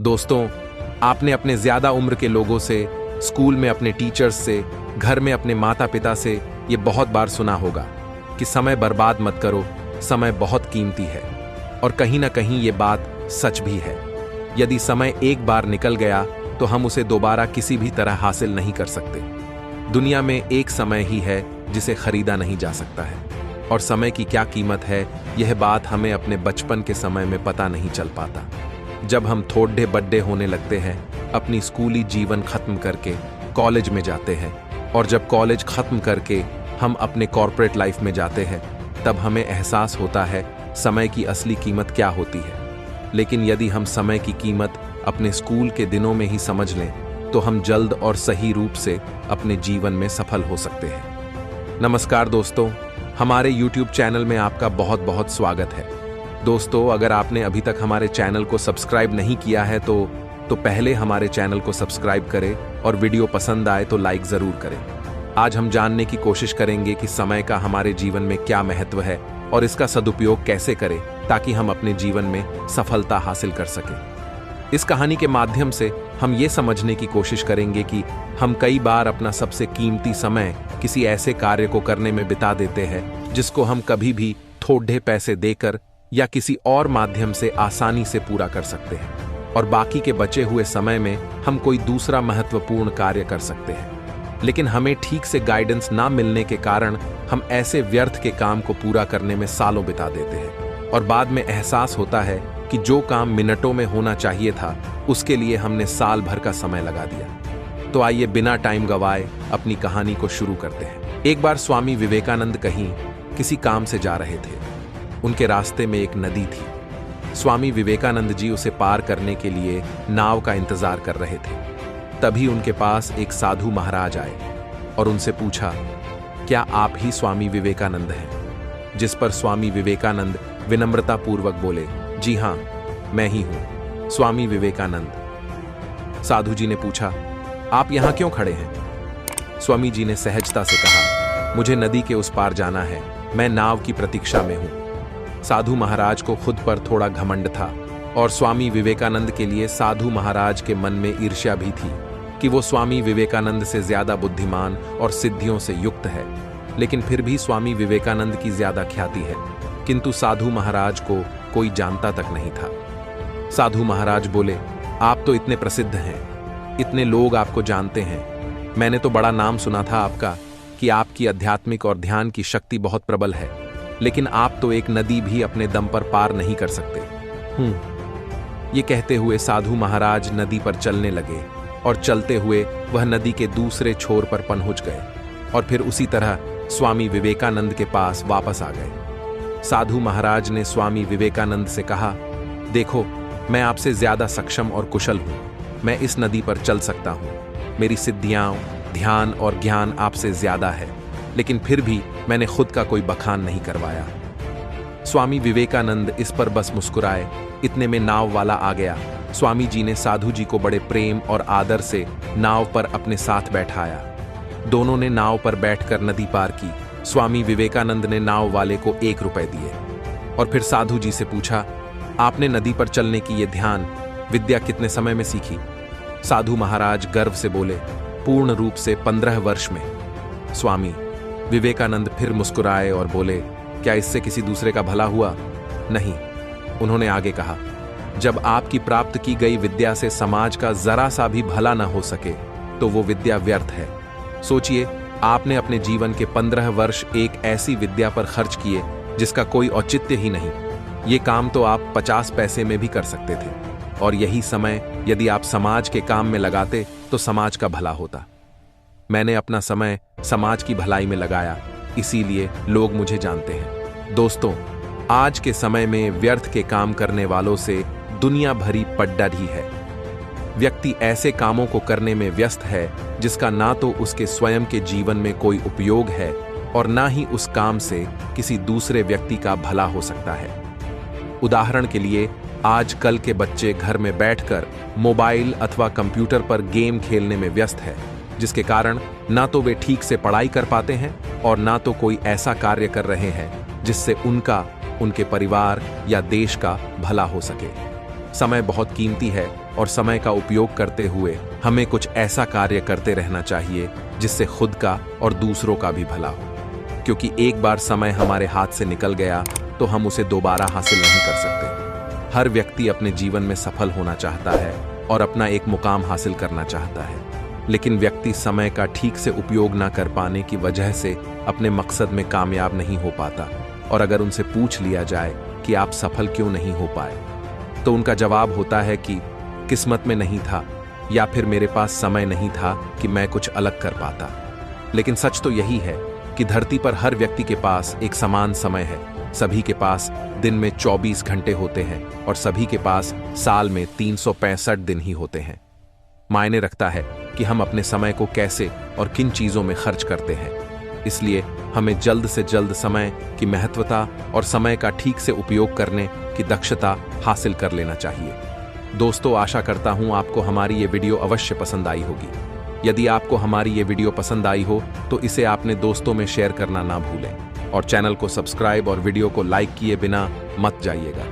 दोस्तों, आपने अपने ज्यादा उम्र के लोगों से, स्कूल में अपने टीचर्स से, घर में अपने माता पिता से ये बहुत बार सुना होगा कि समय बर्बाद मत करो, समय बहुत कीमती है। और कहीं ना कहीं ये बात सच भी है। यदि समय एक बार निकल गया तो हम उसे दोबारा किसी भी तरह हासिल नहीं कर सकते। दुनिया में एक समय ही है जिसे खरीदा नहीं जा सकता है, और समय की क्या कीमत है यह बात हमें अपने बचपन के समय में पता नहीं चल पाता। जब हम थोड़े बड्डे होने लगते हैं, अपनी स्कूली जीवन खत्म करके कॉलेज में जाते हैं, और जब कॉलेज खत्म करके हम अपने कॉर्पोरेट लाइफ में जाते हैं, तब हमें एहसास होता है समय की असली कीमत क्या होती है। लेकिन यदि हम समय की कीमत अपने स्कूल के दिनों में ही समझ लें तो हम जल्द और सही रूप से अपने जीवन में सफल हो सकते हैं। नमस्कार दोस्तों, हमारे YouTube चैनल में आपका बहुत बहुत स्वागत है। दोस्तों, अगर आपने अभी तक हमारे चैनल को सब्सक्राइब नहीं किया है तो पहले हमारे चैनल को सब्सक्राइब करें, और वीडियो पसंद आए तो लाइक जरूर करें। आज हम जानने की कोशिश करेंगे कि समय का हमारे जीवन में क्या महत्व है और इसका सदुपयोग कैसे करें ताकि हम अपने जीवन में सफलता हासिल कर सकें। इस कहानी के माध्यम से हम ये समझने की कोशिश करेंगे कि हम कई बार अपना सबसे कीमती समय किसी ऐसे कार्य को करने में बिता देते हैं जिसको हम कभी भी थोड़े पैसे देकर या किसी और माध्यम से आसानी से पूरा कर सकते हैं, और बाकी के बचे हुए समय में हम कोई दूसरा महत्वपूर्ण कार्य कर सकते हैं। लेकिन हमें ठीक से गाइडेंस ना मिलने के कारण हम ऐसे व्यर्थ के काम को पूरा करने में सालों बिता देते हैं, और बाद में एहसास होता है कि जो काम मिनटों में होना चाहिए था उसके लिए हमने साल भर का समय लगा दिया। तो आइए बिना टाइम गवाए अपनी कहानी को शुरू करते हैं। एक बार स्वामी विवेकानंद कहीं किसी काम से जा रहे थे। उनके रास्ते में एक नदी थी। स्वामी विवेकानंद जी उसे पार करने के लिए नाव का इंतजार कर रहे थे। तभी उनके पास एक साधु महाराज आए और उनसे पूछा, क्या आप ही स्वामी विवेकानंद हैं? जिस पर स्वामी विवेकानंद विनम्रता पूर्वक बोले, जी हां, मैं ही हूं, स्वामी विवेकानंद। साधु जी ने पूछा, आप यहां क्यों खड़े हैं? स्वामी जी ने सहजता से कहा, मुझे नदी के उस पार जाना है, मैं नाव की प्रतीक्षा में हूं। साधु महाराज को खुद पर थोड़ा घमंड था, और स्वामी विवेकानंद के लिए साधु महाराज के मन में ईर्ष्या भी थी कि वो स्वामी विवेकानंद से ज्यादा बुद्धिमान और सिद्धियों से युक्त है। लेकिन फिर भी स्वामी विवेकानंद की ज्यादा ख्याति है, किंतु साधु महाराज को कोई जानता तक नहीं था। साधु महाराज बोले, आप तो इतने प्रसिद्ध हैं, इतने लोग आपको जानते हैं, मैंने तो बड़ा नाम सुना था आपका कि आपकी आध्यात्मिक और ध्यान की शक्ति बहुत प्रबल है, लेकिन आप तो एक नदी भी अपने दम पर पार नहीं कर सकते। ये कहते हुए साधु महाराज नदी पर चलने लगे, और चलते हुए वह नदी के दूसरे छोर पर पहुंच गए, और फिर उसी तरह स्वामी विवेकानंद के पास वापस आ गए। साधु महाराज ने स्वामी विवेकानंद से कहा, देखो, मैं आपसे ज्यादा सक्षम और कुशल हूं, मैं इस नदी पर चल सकता हूं, मेरी सिद्धियां, ध्यान और ज्ञान आपसे ज्यादा है, लेकिन फिर भी मैंने खुद का कोई बखान नहीं करवाया। स्वामी विवेकानंद इस पर बस मुस्कुराए। इतने में नाव वाला आ गया। स्वामी जी ने साधु जी को बड़े प्रेम और आदर से नाव पर अपने साथ बैठाया। दोनों ने नाव पर बैठकर नदी पार की। स्वामी विवेकानंद ने नाव वाले को 1 रुपए दिए, और फिर साधु जी से पूछा, आपने नदी पर चलने की ये ध्यान विद्या कितने समय में सीखी? साधु महाराज गर्व से बोले, पूर्ण रूप से 15 वर्ष में। स्वामी विवेकानंद फिर मुस्कुराए और बोले, क्या इससे किसी दूसरे का भला हुआ? नहीं। उन्होंने आगे कहा, जब आपकी प्राप्त की गई विद्या से समाज का जरा सा भी भला न हो सके तो वो विद्या व्यर्थ है। सोचिए, आपने अपने जीवन के 15 वर्ष एक ऐसी विद्या पर खर्च किए जिसका कोई औचित्य ही नहीं। ये काम तो आप 50 पैसे में भी कर सकते थे, और यही समय यदि आप समाज के काम में लगाते तो समाज का भला होता। मैंने अपना समय समाज की भलाई में लगाया, इसीलिए लोग मुझे जानते हैं। दोस्तों, आज के समय में व्यर्थ के काम करने वालों से दुनिया भरी पड्डरी है। व्यक्ति ऐसे कामों को करने में व्यस्त है जिसका ना तो उसके स्वयं के जीवन में कोई उपयोग है, और ना ही उस काम से किसी दूसरे व्यक्ति का भला हो सकता है। उदाहरण के लिए, आजकल के बच्चे घर में बैठकर मोबाइल अथवा कंप्यूटर पर गेम खेलने में व्यस्त है, जिसके कारण ना तो वे ठीक से पढ़ाई कर पाते हैं और ना तो कोई ऐसा कार्य कर रहे हैं जिससे उनका, उनके परिवार या देश का भला हो सके। समय बहुत कीमती है, और समय का उपयोग करते हुए हमें कुछ ऐसा कार्य करते रहना चाहिए जिससे खुद का और दूसरों का भी भला हो, क्योंकि एक बार समय हमारे हाथ से निकल गया तो हम उसे दोबारा हासिल नहीं कर सकते। हर व्यक्ति अपने जीवन में सफल होना चाहता है और अपना एक मुकाम हासिल करना चाहता है, लेकिन व्यक्ति समय का ठीक से उपयोग न कर पाने की वजह से अपने मकसद में कामयाब नहीं हो पाता। और अगर उनसे पूछ लिया जाए कि आप सफल क्यों नहीं हो पाए, तो उनका जवाब होता है कि किस्मत में नहीं था, या फिर मेरे पास समय नहीं था कि मैं कुछ अलग कर पाता। लेकिन सच तो यही है कि धरती पर हर व्यक्ति के पास एक समान समय है। सभी के पास दिन में 24 घंटे होते हैं और सभी के पास साल में 365 दिन ही होते हैं। मायने रखता है कि हम अपने समय को कैसे और किन चीजों में खर्च करते हैं। इसलिए हमें जल्द से जल्द समय की महत्वता और समय का ठीक से उपयोग करने की दक्षता हासिल कर लेना चाहिए। दोस्तों, आशा करता हूं आपको हमारी ये वीडियो अवश्य पसंद आई होगी। यदि आपको हमारी ये वीडियो पसंद आई हो तो इसे अपने दोस्तों में शेयर करना ना भूलें और चैनल को सब्सक्राइब और वीडियो को लाइक किए बिना मत जाइएगा।